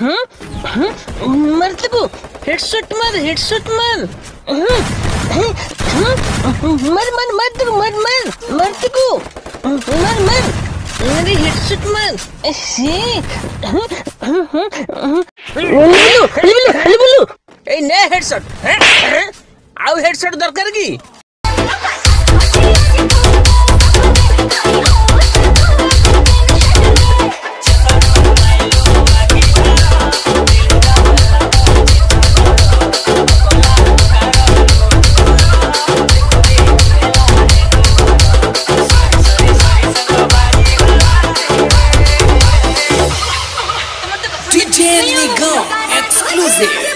मरतबो headshot मार मर मरतबो मर अरे हेडशॉट मार बोलो ए ने हेडशॉट आउ हेडशॉट दरकार की DJ Nigam exclusive.